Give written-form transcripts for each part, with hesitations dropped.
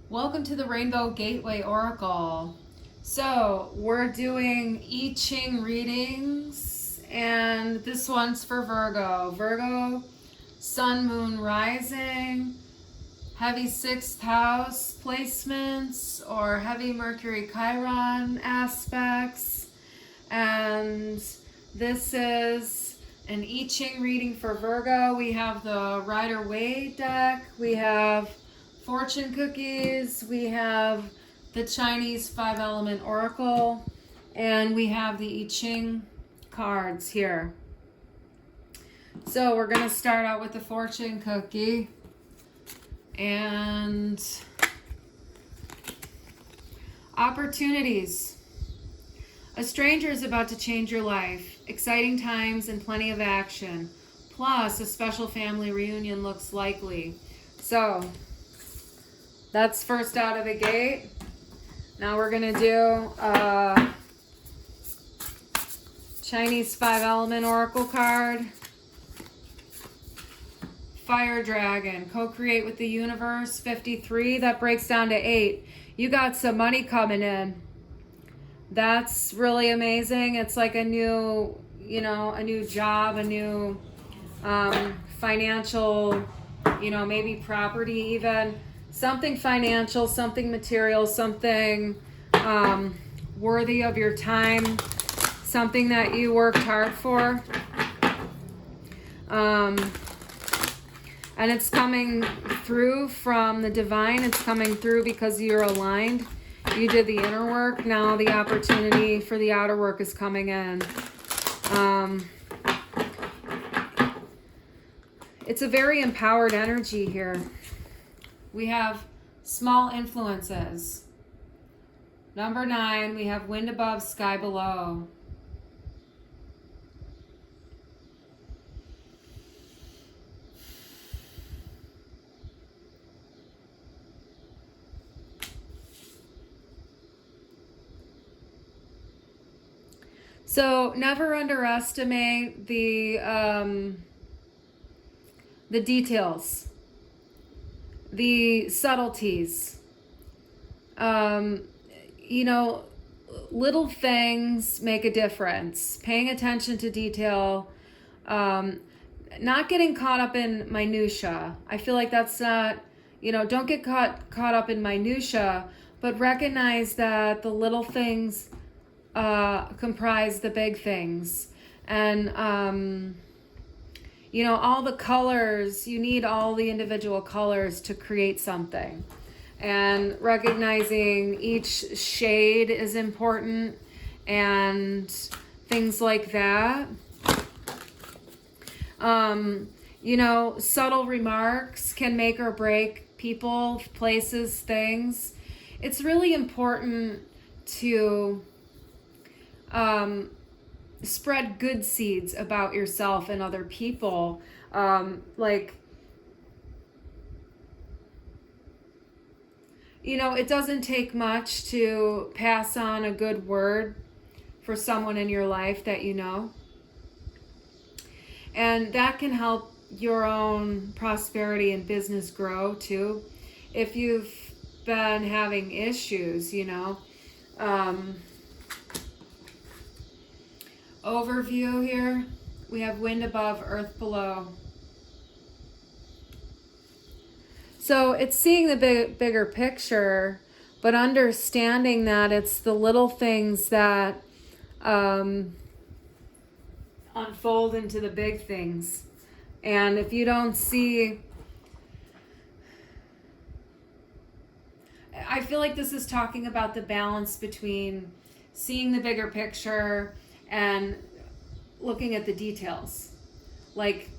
Welcome to the Rainbow Gateway Oracle. So, we're doing I-Ching readings, and this one's for Virgo. Virgo, Sun, Moon, Rising, heavy 6th house placements, or heavy Mercury Chiron aspects. And this is an I-Ching reading for Virgo. We have the Rider-Waite deck. We have fortune cookies, we have the Chinese 5-element oracle, and we have the I-Ching cards here. So we're going to start out with the fortune cookie, and opportunities. A stranger is about to change your life. Exciting times and plenty of action. Plus, a special family reunion looks likely. So that's first out of the gate. Now we're going to do Chinese 5-element oracle card. Fire Dragon. Co-create with the universe. 53. That breaks down to 8. You got some money coming in. That's really amazing. It's like a new, a new job, a new financial, maybe property even. Something financial, something material, something worthy of your time, something that you worked hard for. And it's coming through from the divine. It's coming through because you're aligned. You did the inner work. Now the opportunity for the outer work is coming in. It's a very empowered energy here. We have small influences. Number 9, we have wind above, sky below. So never underestimate the details, the subtleties. Little things make a difference. Paying attention to detail, not getting caught up in minutia. I feel like that's not, don't get caught up in minutia, but recognize that the little things comprise the big things. And all the colors, you need all the individual colors to create something. And recognizing each shade is important and things like that. Subtle remarks can make or break people, places, things. It's really important to spread good seeds about yourself and other people. It doesn't take much to pass on a good word for someone in your life that you know. And that can help your own prosperity and business grow too. If you've been having issues, overview here, we have wind above, earth below. So it's seeing the bigger picture, but understanding that it's the little things that unfold into the big things. And if you don't see, I feel like this is talking about the balance between seeing the bigger picture and looking at the details. Like,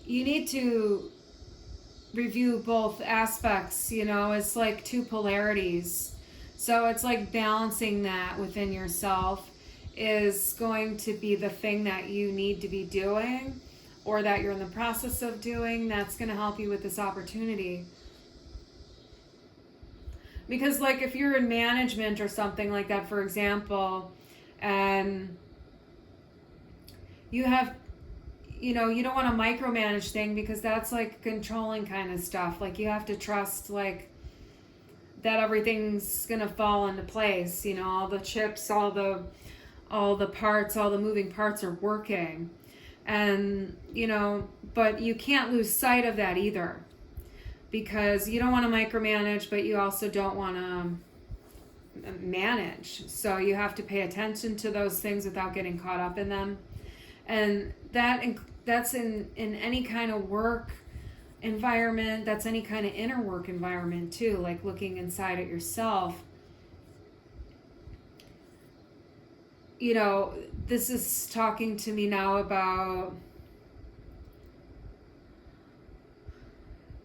you need to review both aspects, it's like two polarities. So it's like balancing that within yourself is going to be the thing that you need to be doing, or that you're in the process of doing, that's going to help you with this opportunity. Because if you're in management or something like that, for example, and you have, you don't want to micromanage things, because that's controlling kind of stuff. You have to trust that everything's gonna fall into place. You know, all the chips, all the parts, all the moving parts are working. And, you know, but you can't lose sight of that either, because you don't want to micromanage, but you also don't want to manage. So you have to pay attention to those things without getting caught up in them. And that's in any kind of work environment. That's any kind of inner work environment too, like looking inside at yourself. You know, this is talking to me now about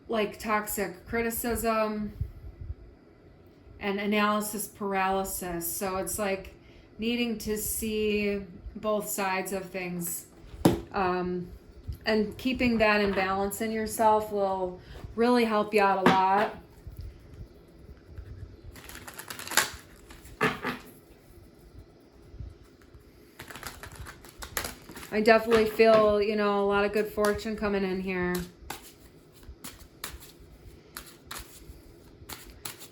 like toxic criticism and analysis paralysis. So it's like needing to see both sides of things. And keeping that in balance in yourself will really help you out a lot. I definitely feel, you know, a lot of good fortune coming in here.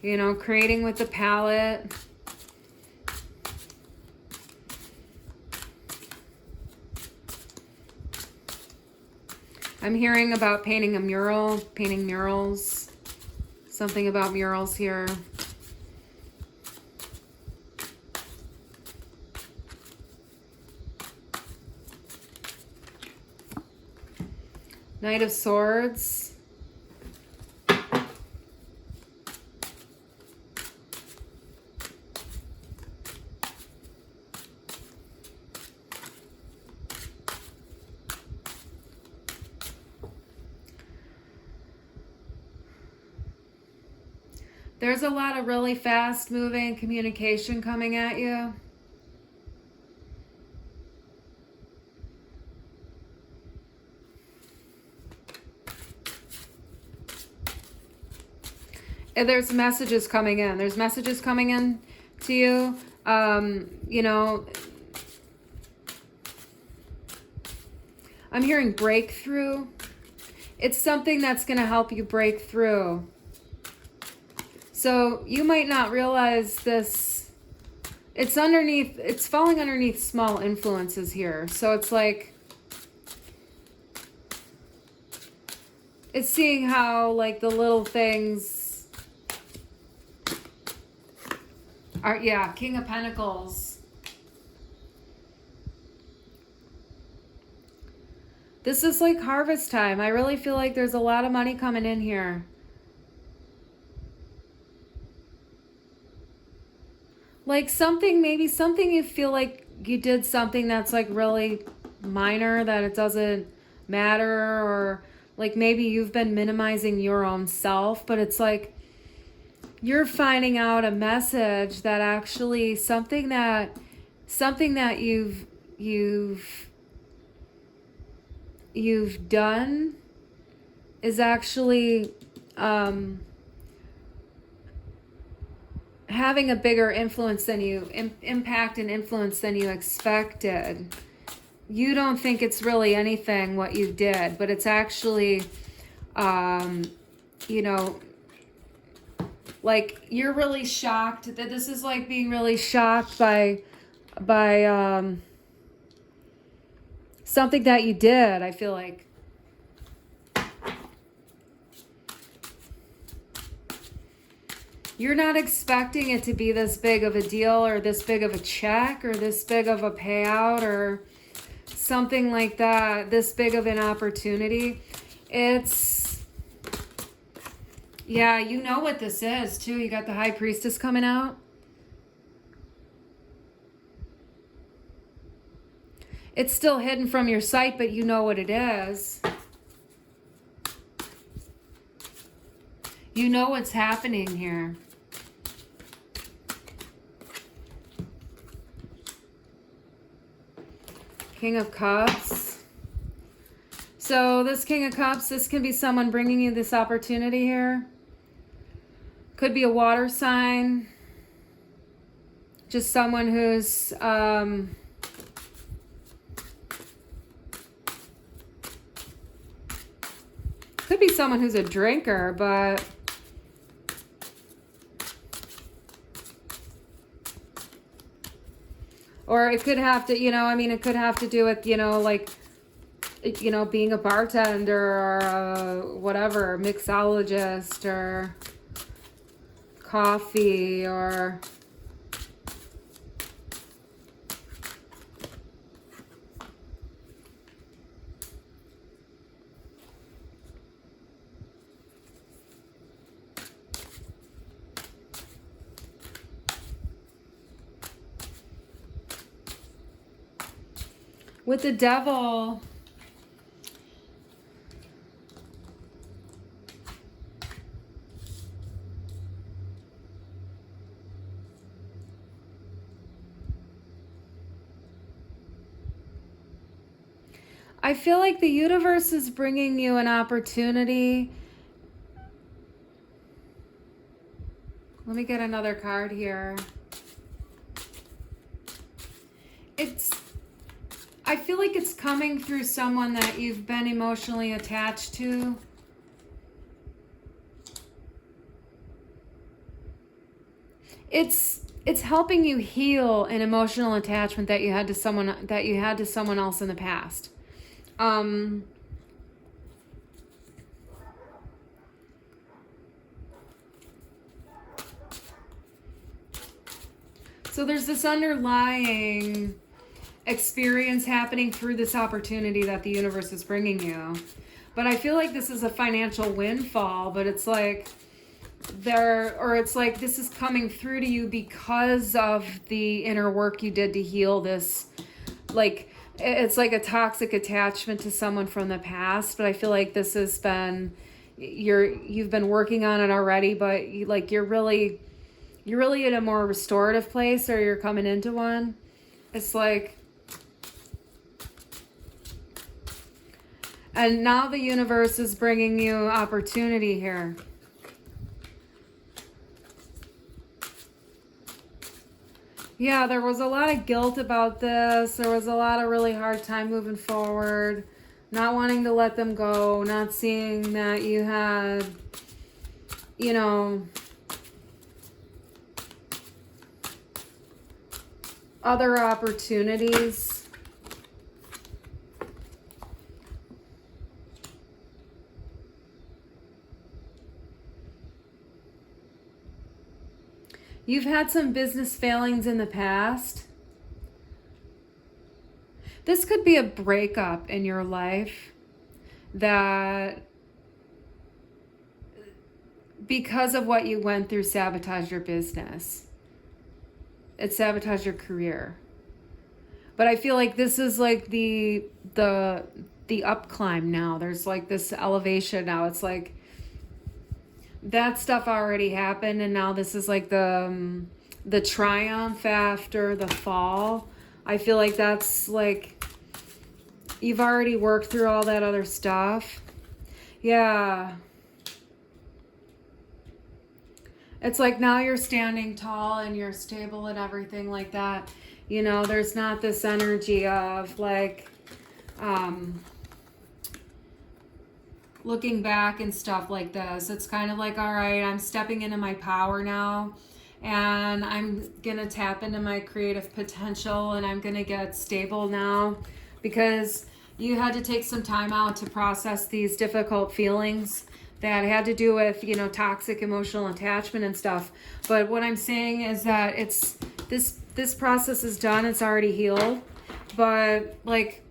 You know, creating with the palette. I'm hearing about painting a mural, painting murals. Something about murals here. Knight of Swords. There's a lot of really fast moving communication coming at you. And there's messages coming in. There's messages coming in to you. You know, I'm hearing breakthrough. It's something that's going to help you break through. So you might not realize this. It's falling underneath small influences here. So it's like, it's seeing how like the little things are, yeah, King of Pentacles. This is like harvest time. I really feel like there's a lot of money coming in here. Like something, maybe something you feel like you did something that's like really minor, that it doesn't matter, or like maybe you've been minimizing your own self, but it's like you're finding out a message that actually something that you've done is actually having a bigger influence than you, impact and influence than you expected. You don't think it's really anything what you did, but it's actually, you know, like you're really shocked that this is like being really shocked by something that you did, I feel like. You're not expecting it to be this big of a deal, or this big of a check, or this big of a payout, or something like that, this big of an opportunity. It's, yeah, you know what this is too. You got the High Priestess coming out. It's still hidden from your sight, but you know what it is. You know what's happening here. King of Cups. So this King of Cups, this can be someone bringing you this opportunity here. Could be a water sign. Just someone who's could be someone who's a drinker, but Or it could have to, it could have to do with, like, being a bartender or whatever, mixologist or coffee or... With the devil, I feel like the universe is bringing you an opportunity. Let me get another card here. I feel like it's coming through someone that you've been emotionally attached to. It's helping you heal an emotional attachment that you had to someone else in the past. So there's this underlying experience happening through this opportunity that the universe is bringing you. But I feel like this is a financial windfall, but it's like this is coming through to you because of the inner work you did to heal this. Like, it's like a toxic attachment to someone from the past, but I feel like this has been, you've been working on it already, but you're really in a more restorative place, or you're coming into one. It's like, and now the universe is bringing you opportunity here. Yeah, there was a lot of guilt about this. There was a lot of really hard time moving forward, not wanting to let them go, not seeing that you had, other opportunities. You've had some business failings in the past. This could be a breakup in your life that, because of what you went through, sabotaged your business. It sabotaged your career. But I feel like this is like the up climb now. There's like this elevation now. It's like that stuff already happened, and now this is like the triumph after the fall. I feel like that's like you've already worked through all that other stuff. Yeah. It's like now you're standing tall and you're stable and everything like that. There's not this energy of like looking back and stuff like this. It's kind of like, all right, I'm stepping into my power now, and I'm gonna tap into my creative potential, and I'm gonna get stable now, because you had to take some time out to process these difficult feelings that had to do with, toxic emotional attachment and stuff. But what I'm saying is that it's this process is done. It's already healed. But like,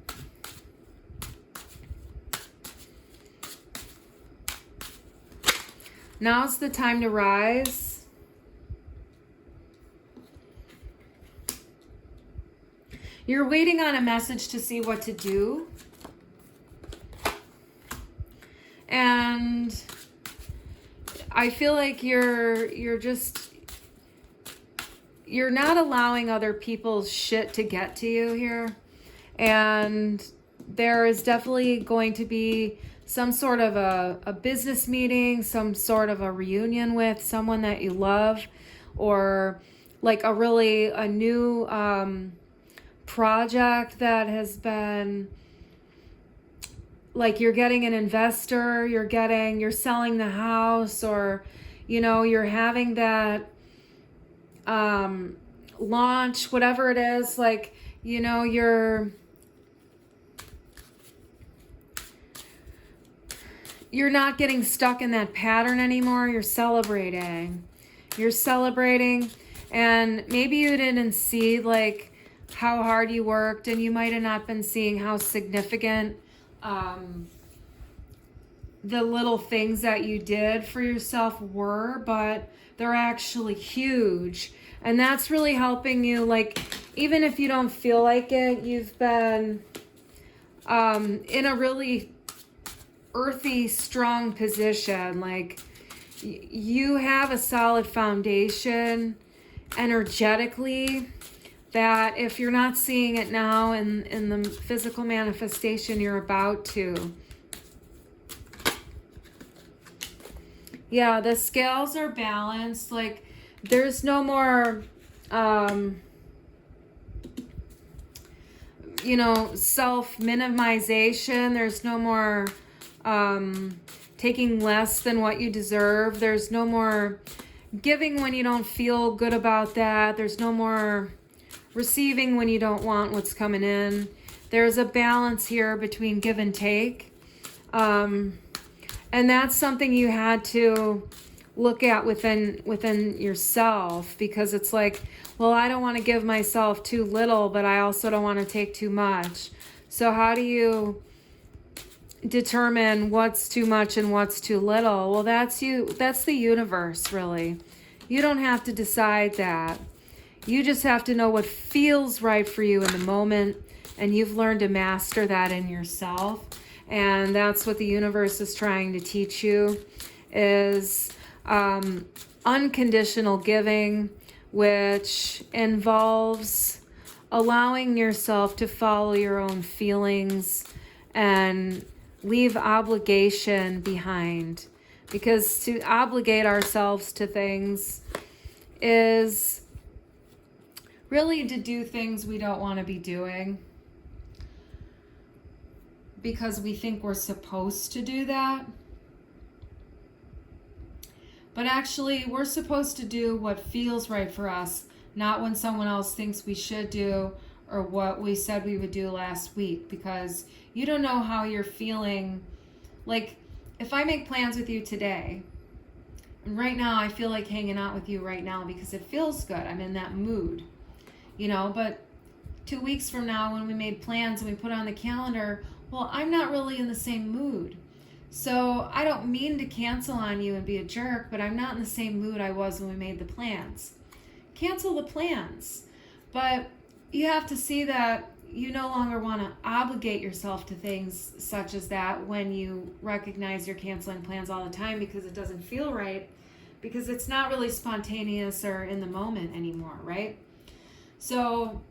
now's the time to rise. You're waiting on a message to see what to do. And I feel like you're not allowing other people's shit to get to you here. And there is definitely going to be some sort of a business meeting, some sort of a reunion with someone that you love, or like a new project that has been, like, you're getting an investor, you're selling the house, or you're having that launch, whatever it is, like, you know, you're not getting stuck in that pattern anymore. You're celebrating. You're celebrating, and maybe you didn't see like how hard you worked, and you might have not been seeing how significant the little things that you did for yourself were, but they're actually huge. And that's really helping you, like, even if you don't feel like it, you've been in a really earthy, strong position. Like, you have a solid foundation energetically that if you're not seeing it now in the physical manifestation, you're about to. Yeah, the scales are balanced. Like, there's no more, you know, self-minimization. There's no more taking less than what you deserve. There's no more giving when you don't feel good about that. There's no more receiving when you don't want what's coming in. There's a balance here between give and take. And that's something you had to look at within yourself, because it's like, well, I don't want to give myself too little, but I also don't want to take too much. So how do you determine what's too much and what's too little? Well, that's the universe, really. You don't have to decide that. You just have to know what feels right for you in the moment, and you've learned to master that in yourself. And that's what the universe is trying to teach you, is unconditional giving, which involves allowing yourself to follow your own feelings and leave obligation behind. Because to obligate ourselves to things is really to do things we don't want to be doing, because we think we're supposed to do that. But actually, we're supposed to do what feels right for us, not when someone else thinks we should do, or what we said we would do last week, because you don't know how you're feeling. Like, if I make plans with you today, and right now I feel like hanging out with you right now because it feels good, I'm in that mood, you know, but 2 weeks from now when we made plans and we put on the calendar, well, I'm not really in the same mood. So I don't mean to cancel on you and be a jerk, but I'm not in the same mood I was when we made the plans. Cancel the plans. But you have to see that you no longer want to obligate yourself to things such as that when you recognize you're canceling plans all the time because it doesn't feel right, because it's not really spontaneous or in the moment anymore, right? So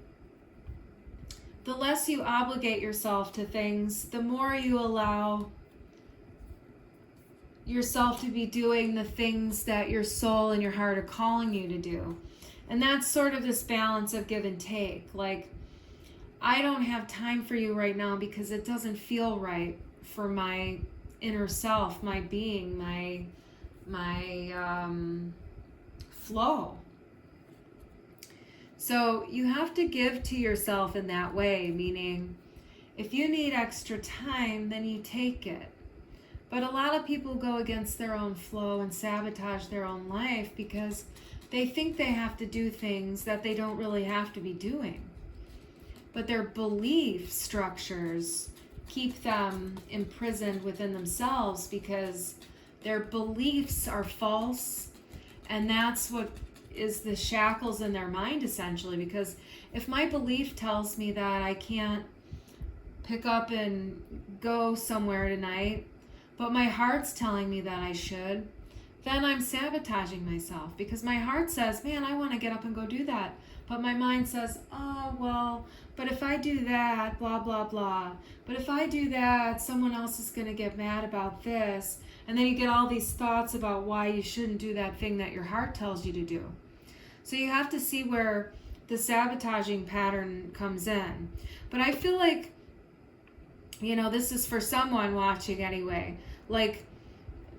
the less you obligate yourself to things, the more you allow yourself to be doing the things that your soul and your heart are calling you to do. And that's sort of this balance of give and take. Like, I don't have time for you right now because it doesn't feel right for my inner self, my being, my flow. So you have to give to yourself in that way, meaning if you need extra time, then you take it. But a lot of people go against their own flow and sabotage their own life because they think they have to do things that they don't really have to be doing. But their belief structures keep them imprisoned within themselves because their beliefs are false, and that's what is the shackles in their mind, essentially. Because if my belief tells me that I can't pick up and go somewhere tonight, but my heart's telling me that I should, then I'm sabotaging myself, because my heart says, man, I want to get up and go do that. But my mind says, oh, well, but if I do that, blah, blah, blah. But if I do that, someone else is going to get mad about this. And then you get all these thoughts about why you shouldn't do that thing that your heart tells you to do. So you have to see where the sabotaging pattern comes in. But I feel like, you know, this is for someone watching anyway. Like,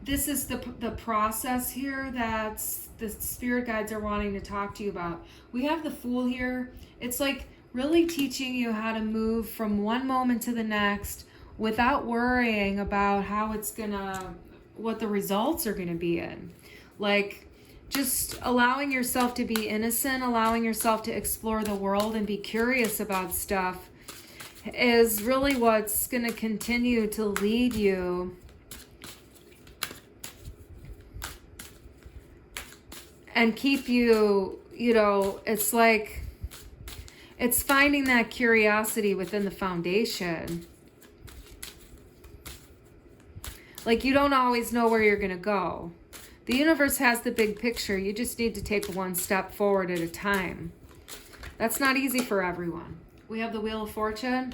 this is the process here that's the spirit guides are wanting to talk to you about. We have the Fool here. It's like really teaching you how to move from one moment to the next without worrying about how it's gonna, what the results are gonna be in. Like, just allowing yourself to be innocent, allowing yourself to explore the world and be curious about stuff is really what's going to continue to lead you and keep you, you know, it's like, it's finding that curiosity within the foundation. Like, you don't always know where you're going to go. The universe has the big picture. You just need to take one step forward at a time. That's not easy for everyone. We have the Wheel of Fortune.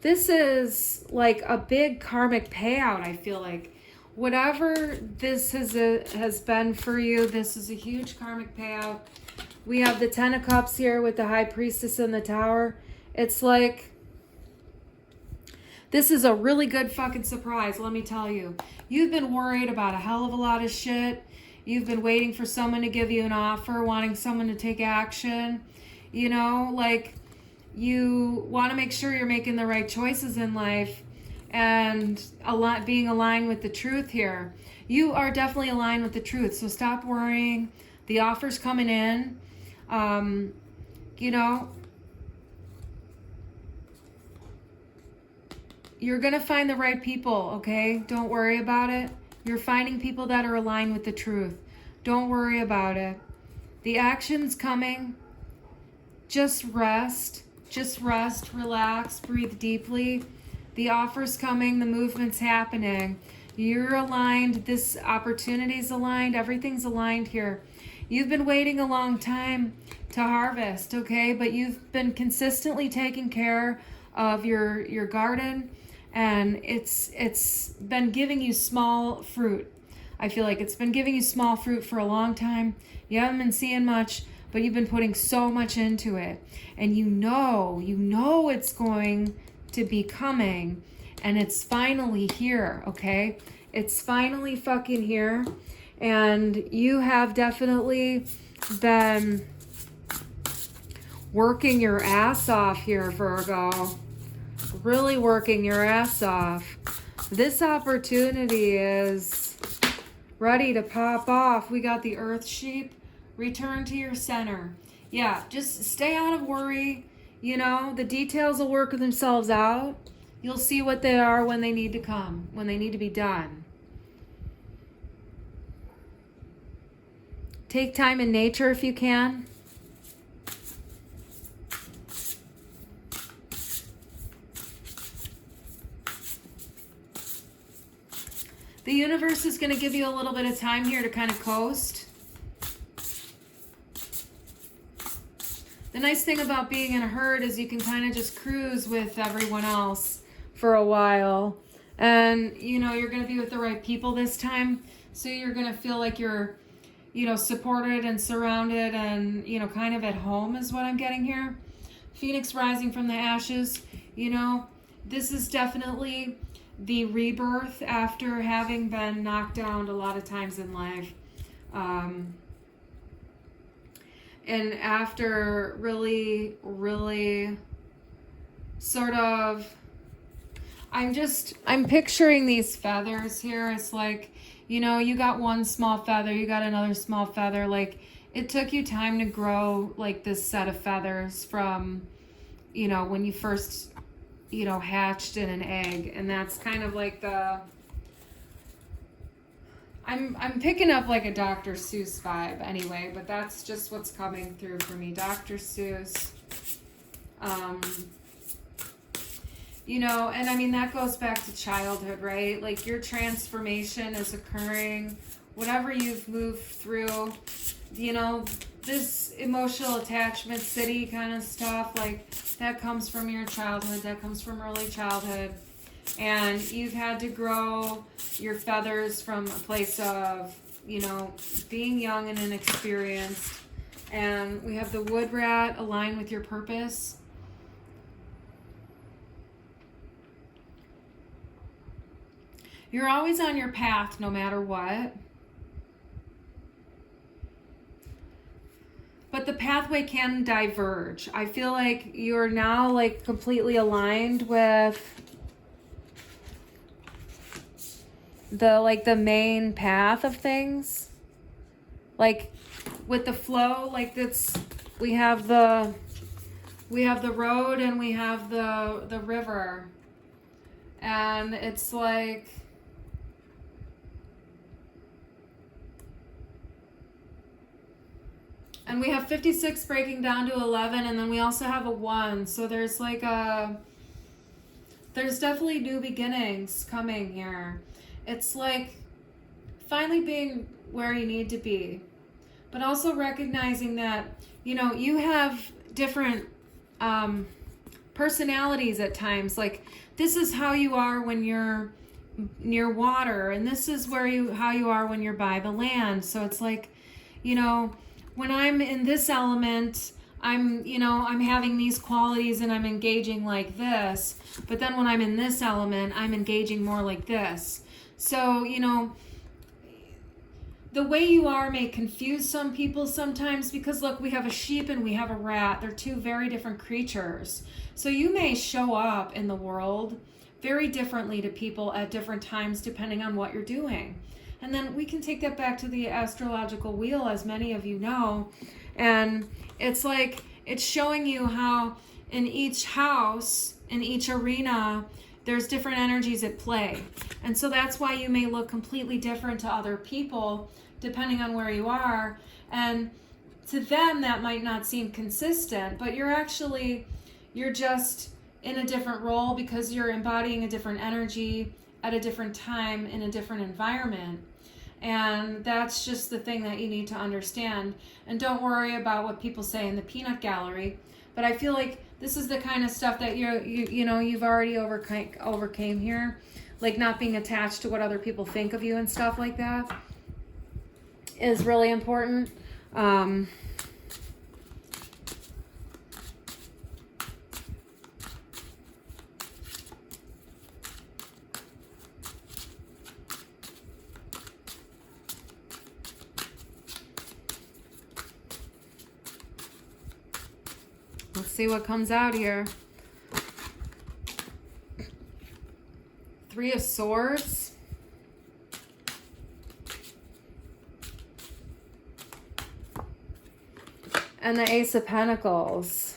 This is like a big karmic payout, I feel like. Whatever this has been for you, this is a huge karmic payout. We have the Ten of Cups here with the High Priestess in the Tower. It's like, this is a really good fucking surprise, let me tell you. You've been worried about a hell of a lot of shit. You've been waiting for someone to give you an offer, wanting someone to take action. You know, like, you want to make sure you're making the right choices in life and being aligned with the truth here. You are definitely aligned with the truth, so stop worrying. The offer's coming in. You know, you're going to find the right people, okay? Don't worry about it. You're finding people that are aligned with the truth. Don't worry about it. The action's coming. Just rest. Just rest, relax, breathe deeply. The offer's coming. The movement's happening. You're aligned. This opportunity's aligned. Everything's aligned here. You've been waiting a long time to harvest, okay? But you've been consistently taking care of your garden. And it's been giving you small fruit. I feel like it's been giving you small fruit for a long time. You haven't been seeing much, but you've been putting so much into it. And you know it's going to be coming. And it's finally here, okay? It's finally fucking here. And you have definitely been working your ass off here, Virgo. Really working your ass off. This opportunity is ready to pop off. We got the Earth Sheep. Return to your center. Yeah, just stay out of worry. You know, the details will work themselves out. You'll see what they are when they need to come, when they need to be done. Take time in nature if you can. The universe is going to give you a little bit of time here to kind of coast. The nice thing about being in a herd is you can kind of just cruise with everyone else for a while. And, you know, you're going to be with the right people this time. So you're going to feel like you're, you know, supported and surrounded and, you know, kind of at home is what I'm getting here. Phoenix rising from the ashes. You know, this is definitely the rebirth after having been knocked down a lot of times in life. And after really sort of, I'm picturing these feathers here. It's like, you know, you got one small feather, you got another small feather. Like, it took you time to grow like this set of feathers from, you know, when you first, you know, hatched in an egg. And that's kind of like the, I'm picking up like a Dr. Seuss vibe anyway, but that's just what's coming through for me. Dr. Seuss. You know, and I mean, that goes back to childhood, right? Like, your transformation is occurring. Whatever you've moved through, you know, this emotional attachment city kind of stuff, like, that comes from your childhood. That comes from early childhood. And you've had to grow your feathers from a place of, you know, being young and inexperienced. And we have the wood rat aligned with your purpose. You're always on your path no matter what. But the pathway can diverge. I feel like you're now like completely aligned with the main path of things. Like with the flow, like that's we have the road and we have the river. And it's like and we have 56 breaking down to 11, and then we also have a 1. So there's like there's definitely new beginnings coming here. It's like finally being where you need to be, but also recognizing that, you know, you have different personalities at times. Like this is how you are when you're near water, and this is how you are when you're by the land. So it's like, you know, when I'm in this element, I'm having these qualities and I'm engaging like this. But then when I'm in this element, I'm engaging more like this. So, you know, the way you are may confuse some people sometimes because, look, we have a sheep and we have a rat. They're two very different creatures. So you may show up in the world very differently to people at different times depending on what you're doing. And then we can take that back to the astrological wheel, as many of you know. And it's like, it's showing you how in each house, in each arena, there's different energies at play. And so that's why you may look completely different to other people, depending on where you are. And to them, that might not seem consistent, but you're just in a different role because you're embodying a different energy at a different time in a different environment. And that's just the thing that you need to understand. And don't worry about what people say in the peanut gallery. But I feel like this is the kind of stuff that you've already overcame here. Like not being attached to what other people think of you and stuff like that is really important. Let's see what comes out here. 3 of Swords. And the Ace of Pentacles.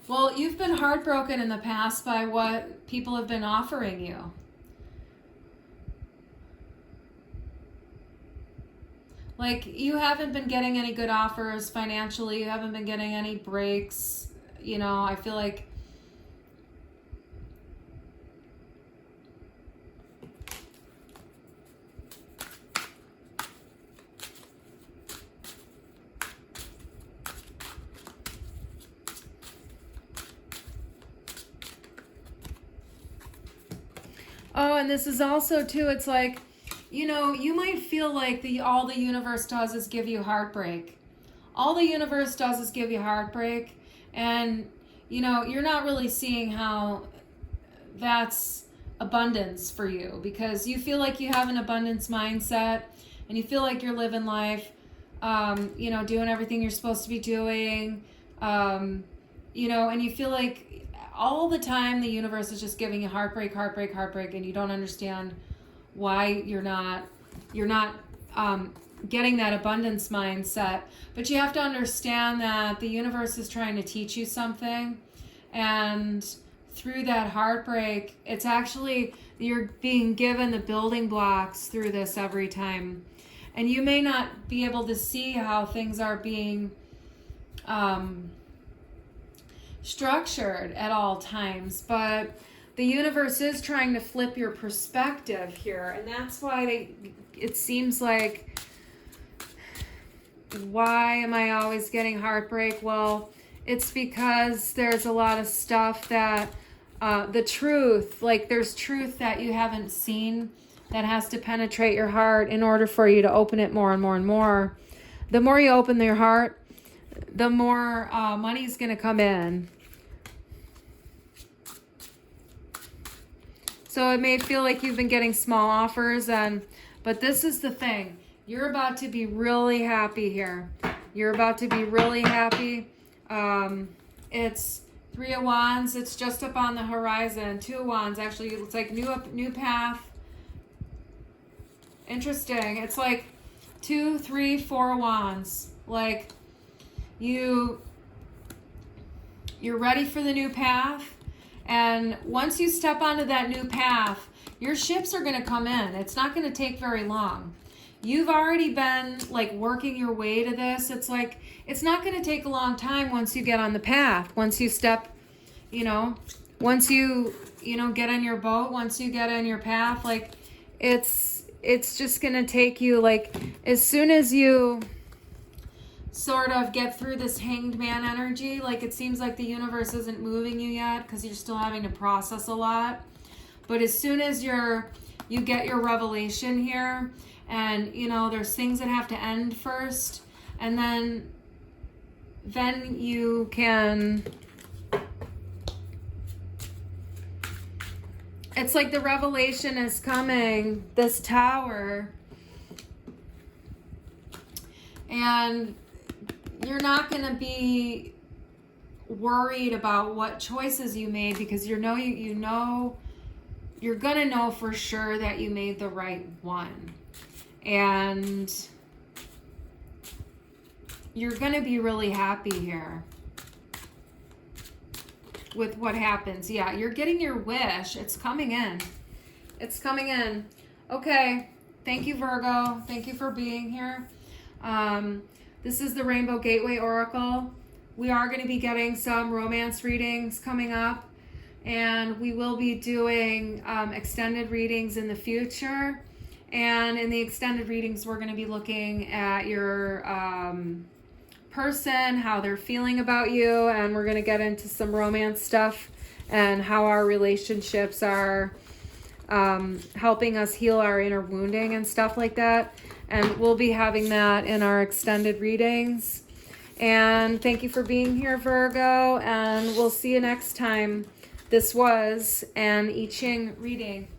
Well, you've been heartbroken in the past by what people have been offering you. Like, you haven't been getting any good offers financially. You haven't been getting any breaks. You know, I feel like and this is also too, it's like, you know, you might feel like all the universe does is give you heartbreak. All the universe does is give you heartbreak. And, you know, you're not really seeing how that's abundance for you because you feel like you have an abundance mindset and you feel like you're living life, you know, doing everything you're supposed to be doing, you know, and you feel like all the time the universe is just giving you heartbreak, and you don't understand why you're not getting that abundance mindset. But you have to understand that the universe is trying to teach you something, and through that heartbreak, it's actually, you're being given the building blocks through this every time. And you may not be able to see how things are being structured at all times, but the universe is trying to flip your perspective here. And that's why it seems like, why am I always getting heartbreak? Well, it's because there's a lot of stuff that the truth, like there's truth that you haven't seen that has to penetrate your heart in order for you to open it more and more and more. The more you open your heart, the more money is going to come in. So it may feel like you've been getting small offers, but this is the thing. You're about to be really happy here. You're about to be really happy. It's 3 of Wands. It's just up on the horizon. 2 of Wands. Actually, it's like new path. Interesting. It's like 2, 3, 4 Wands. Like you're ready for the new path. And once you step onto that new path, your ships are going to come in. It's not going to take very long. You've already been like working your way to this. It's like, it's not going to take a long time once you get on the path. Once you step, once you get on your boat, once you get on your path, like it's just going to take you, like, as soon as you sort of get through this Hanged Man energy, like it seems like the universe isn't moving you yet because you're still having to process a lot. But as soon as you get your revelation here, and there's things that have to end first, and then you can, it's like the revelation is coming, this Tower, and you're not going to be worried about what choices you made, because you're going to know for sure that you made the right one. And you're going to be really happy here with what happens. Yeah, you're getting your wish. It's coming in. It's coming in. Okay. Thank you, Virgo. Thank you for being here. This is the Rainbow Gateway Oracle. We are going to be getting some romance readings coming up, and we will be doing extended readings in the future. And in the extended readings, we're going to be looking at your person, how they're feeling about you, and we're going to get into some romance stuff and how our relationships are helping us heal our inner wounding and stuff like that. And we'll be having that in our extended readings. And thank you for being here, Virgo, and we'll see you next time. This was an I-Ching reading.